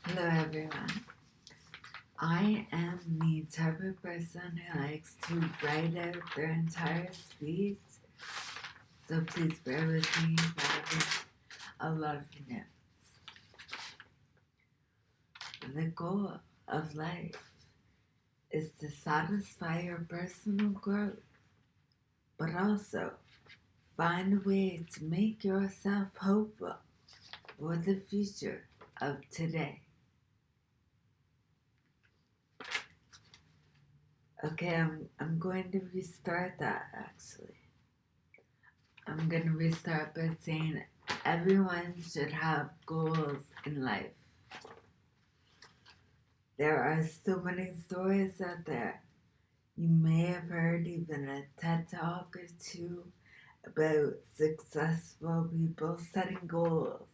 Hello everyone. I am the type of person who likes to write out their entire speech, so please bear with me for having a lot of notes. The goal of life is to satisfy your personal growth, but also find a way to make yourself hopeful for the future of today. Okay, I'm going to restart that actually. I'm going to restart by saying everyone should have goals in life. There are so many stories out there. You may have heard even a TED Talk or two about successful people setting goals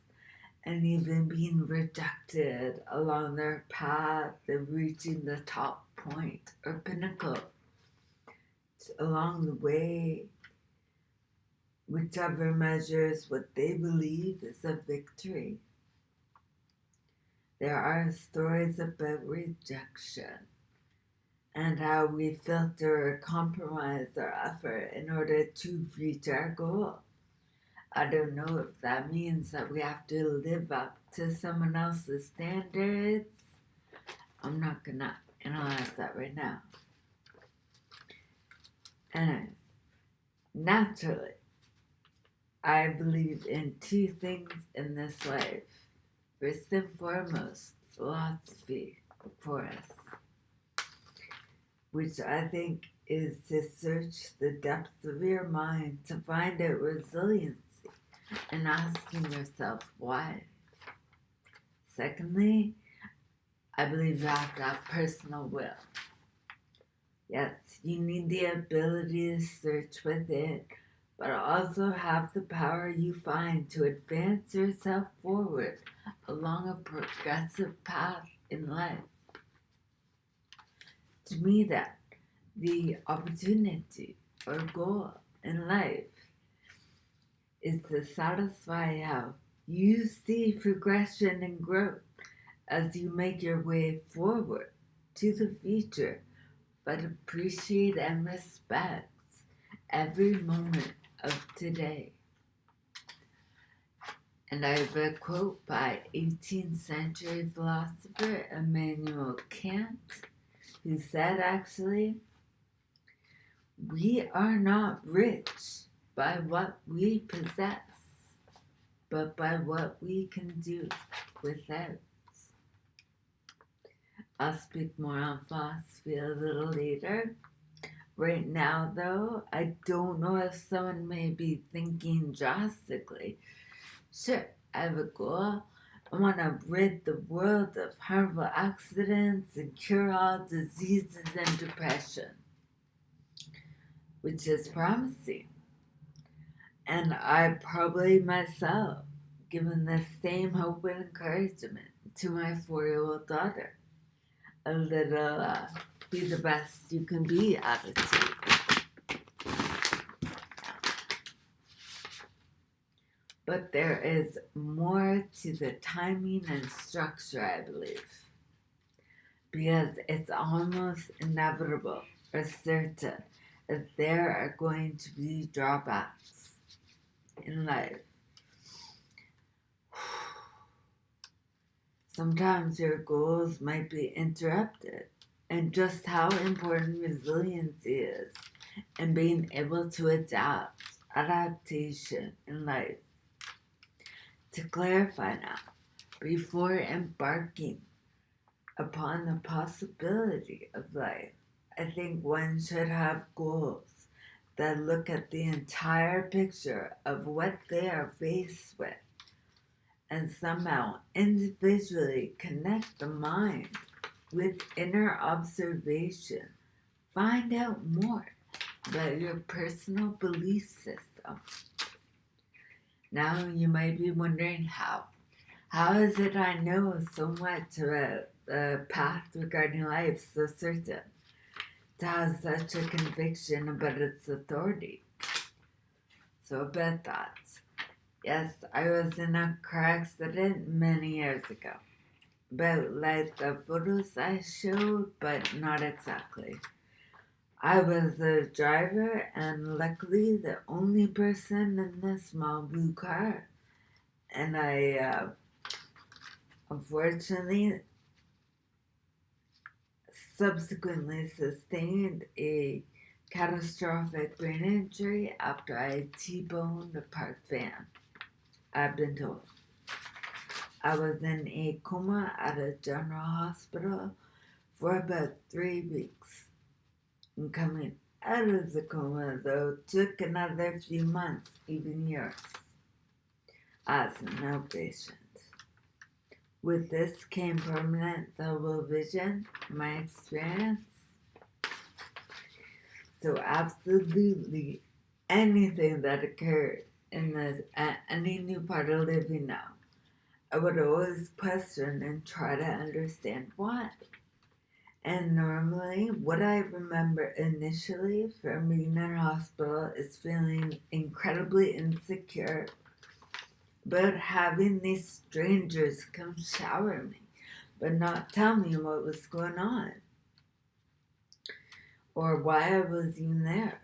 and even being rejected along their path of reaching the top point or pinnacle. Along the way, whichever measures what they believe is a victory. There are stories about rejection and how we filter or compromise our effort in order to reach our goal. I don't know if that means that we have to live up to someone else's standards. I'm not gonna analyze that right now. Anyways, naturally, I believe in two things in this life. First and foremost, philosophy, of course, which I think is to search the depths of your mind to find out resiliency and asking yourself why. Secondly, I believe you have to have personal will. Yes, you need the ability to search within, but also have the power you find to advance yourself forward along a progressive path in life. To me, that the opportunity or goal in life is to satisfy how you see progression and growth as you make your way forward to the future, but appreciate and respect every moment of today. And I have a quote by 18th century philosopher Immanuel Kant, who said actually, "We are not rich by what we possess, but by what we can do without." I'll speak more on philosophy a little later. Right now, though, I don't know if someone may be thinking drastically. Sure, I have a goal. I want to rid the world of harmful accidents and cure all diseases and depression, which is promising. And I probably myself given the same hope and encouragement to my 4-year-old daughter. A little be the best you can be attitude. But there is more to the timing and structure, I believe, because it's almost inevitable or certain that there are going to be drawbacks in life. Sometimes your goals might be interrupted, and just how important resiliency is and being able to adaptation in life. To clarify now, before embarking upon the possibility of life, I think one should have goals that look at the entire picture of what they are faced with and somehow individually connect the mind with inner observation. Find out more about your personal belief system. Now you might be wondering how. How is it I know so much about the path regarding life so certain? To have such a conviction about its authority. So about that. Yes, I was in a car accident many years ago. about like the photos I showed, but not exactly. I was the driver and luckily the only person in the small blue car. And I unfortunately subsequently sustained a catastrophic brain injury after I T-boned a parked van, I've been told. I was in a coma at a general hospital for about 3 weeks. And coming out of the coma, though, took another few months, even years, as an outpatient. With this came permanent double vision, my experience. So absolutely anything that occurred in any new part of living now, I would always question and try to understand why. And normally, what I remember initially from being in hospital is feeling incredibly insecure about having these strangers come shower me, but not tell me what was going on or why I was even there.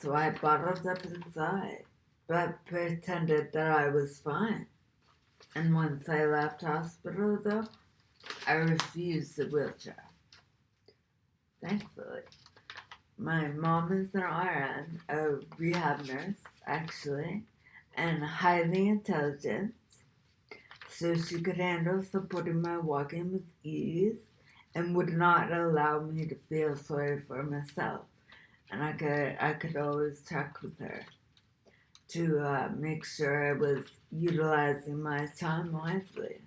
So I bottled up inside, but pretended that I was fine. And once I left hospital, though, I refused the wheelchair. Thankfully. My mom is an RN, a rehab nurse, actually, and highly intelligent, so she could handle supporting my walking with ease and would not allow me to feel sorry for myself. And I could always check with her to make sure I was utilizing my time wisely.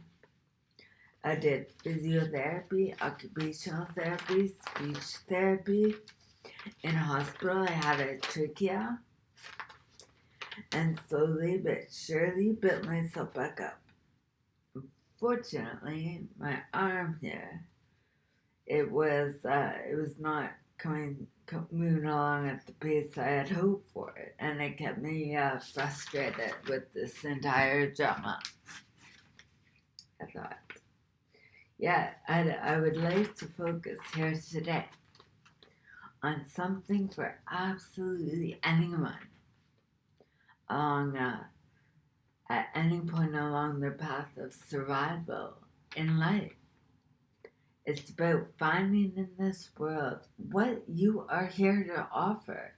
I did physiotherapy, occupational therapy, speech therapy. In hospital, I had a trachea, and slowly but surely built myself back up. Fortunately, my arm here, it was not moving along at the pace I had hoped for it, and it kept me frustrated with this entire drama. I thought, yeah, I would like to focus here today on something for absolutely anyone along at any point along their path of survival in life. It's about finding in this world what you are here to offer.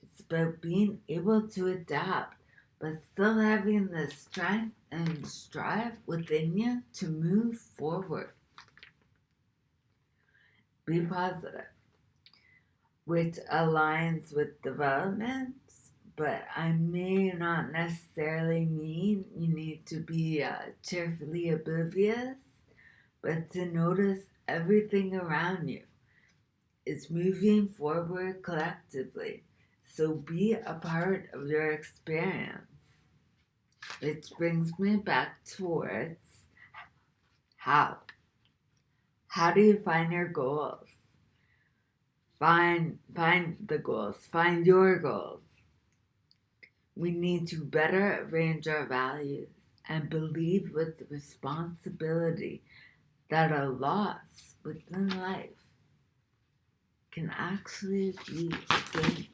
It's about being able to adapt, but still having the strength and strive within you to move forward. Be positive, which aligns with development, but I may not necessarily mean you need to be cheerfully oblivious, but to notice everything around you is moving forward collectively. So be a part of your experience. Which brings me back towards how. How do you find your goals? Find the goals. Find your goals. We need to better arrange our values and believe with the responsibility that a loss within life can actually be a gain.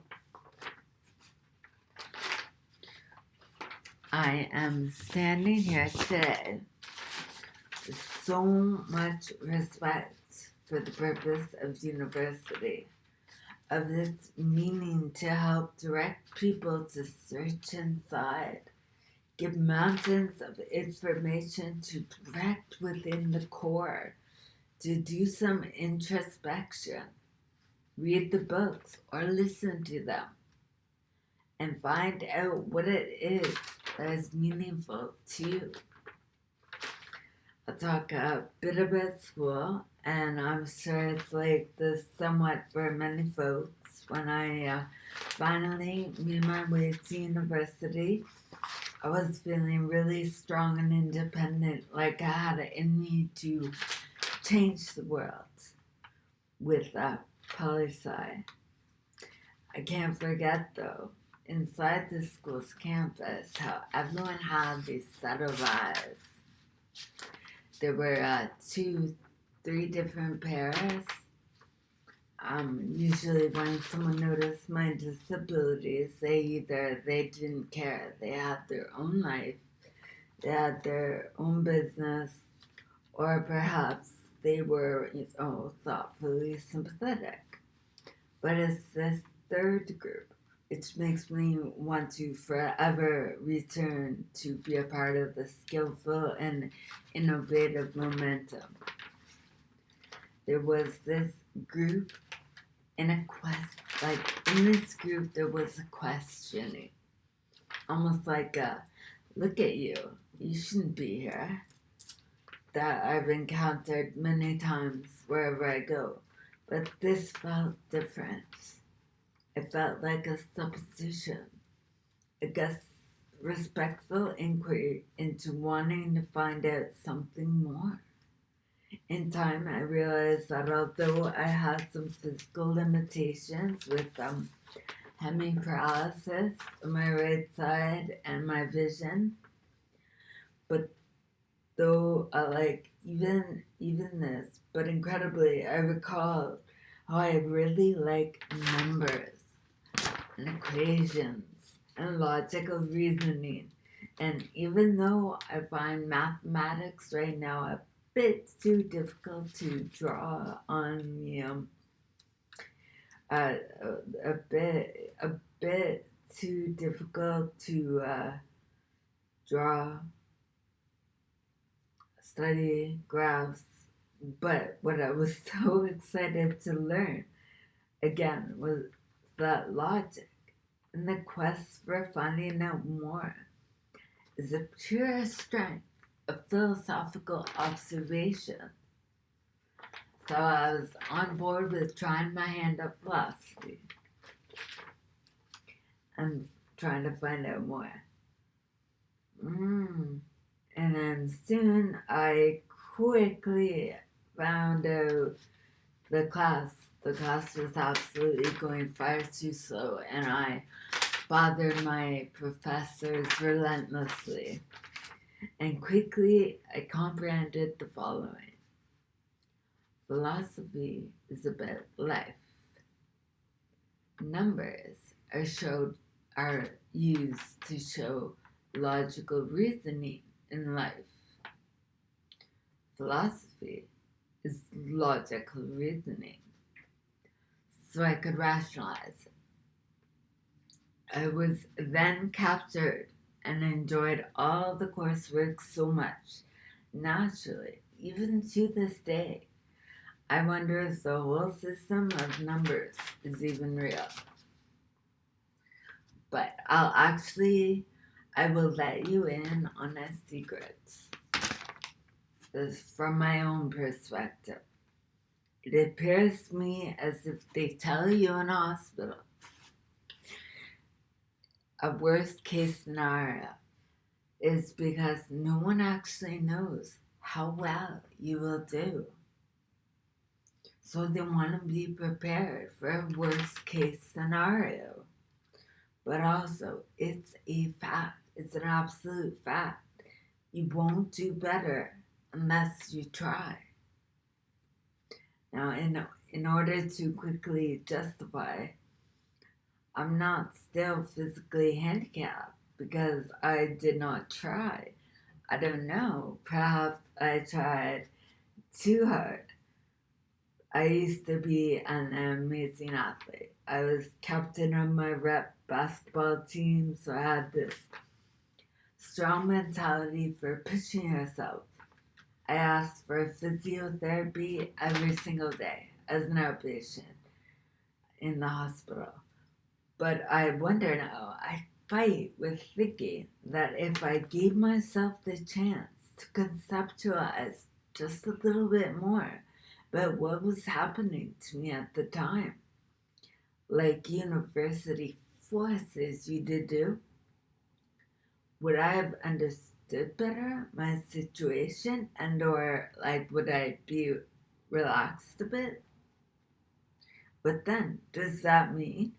I am standing here today with so much respect for the purpose of university, of its meaning to help direct people to search inside, give mountains of information to direct within the core, to do some introspection, read the books or listen to them, and find out what it is that is meaningful to you. I'll talk a bit about school, and I'm sure it's like this somewhat for many folks. When I finally made my way to university, I was feeling really strong and independent, like I had it in me to change the world with poli-sci. I can't forget, though, inside the school's campus, how everyone had these set of eyes there were 3 different pairs. Usually when someone noticed my disabilities, they didn't care, they had their own life, they had their own business, or perhaps they were, thoughtfully sympathetic. But it's this third group which makes me want to forever return to be a part of the skillful and innovative momentum. There was this group in this group there was a questioning, almost like a, look at you, you shouldn't be here, that I've encountered many times wherever I go. But this felt different. It felt like a supposition, a respectful inquiry into wanting to find out something more. In time, I realized that although I had some physical limitations with hemiparalysis on my right side and my vision, but though even this, but incredibly, I recall how I really like numbers and equations and logical reasoning. And even though I find mathematics right now a bit too difficult to draw on me, a bit too difficult to study graphs, but what I was so excited to learn again was that logic, and the quest for finding out more is a pure strength of philosophical observation. So I was on board with trying my hand at philosophy and trying to find out more. And then soon I quickly found out the class was absolutely going far too slow, and I bothered my professors relentlessly. And quickly I comprehended the following. Philosophy is about life. Numbers are used to show logical reasoning in life. Philosophy is logical reasoning. So I could rationalize it. I was then captured and enjoyed all the coursework so much. Naturally, even to this day, I wonder if the whole system of numbers is even real. But I will let you in on a secret. This from my own perspective. It appears to me as if they tell you in a hospital a worst case scenario is because no one actually knows how well you will do. So they want to be prepared for a worst case scenario. But also, it's a fact. It's an absolute fact. You won't do better unless you try. Now, in order to quickly justify, I'm not still physically handicapped because I did not try. I don't know. Perhaps I tried too hard. I used to be an amazing athlete. I was captain of my rep basketball team, so I had this strong mentality for pushing yourself. I asked for physiotherapy every single day as an outpatient in the hospital. But I wonder now, I fight with thinking that if I gave myself the chance to conceptualize just a little bit more about what was happening to me at the time, like university forces you to do, would I have understood better my situation, and or would I be relaxed a bit? But then, does that mean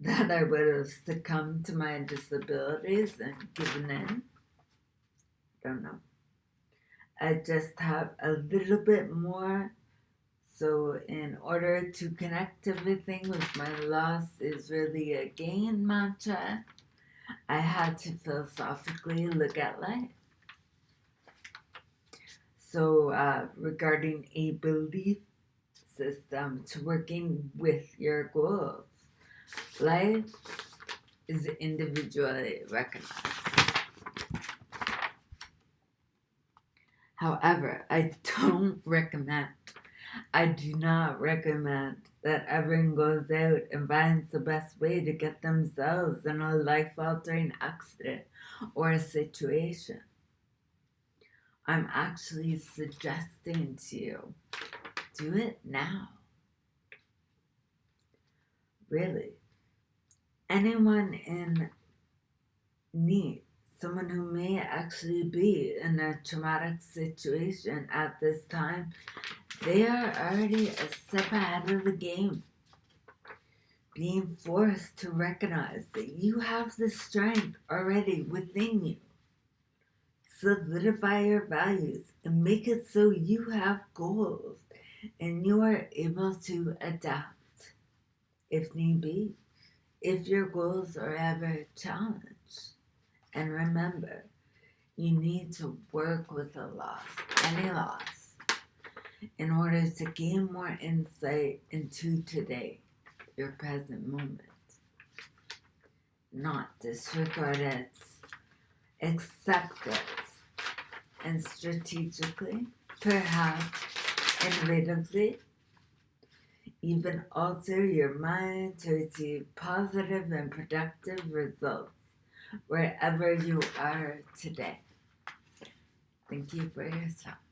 that I would have succumbed to my disabilities and given in? Don't know. I just have a little bit more. So in order to connect everything with my loss is really a gain mantra, I had to philosophically look at life. So regarding a belief system to working with your goals, life is individually recognized. However, I do not recommend that everyone goes out and finds the best way to get themselves in a life-altering accident or a situation. I'm actually suggesting to you, do it now. Really. Anyone in need, someone who may actually be in a traumatic situation at this time, they are already a step ahead of the game. Being forced to recognize that you have the strength already within you. Solidify your values and make it so you have goals and you are able to adapt if need be, if your goals are ever challenged. And remember, you need to work with a loss, any loss, in order to gain more insight into today, your present moment. Not disregard it, accept it, and strategically, perhaps innovatively, even alter your mind to achieve positive and productive results wherever you are today. Thank you for your time.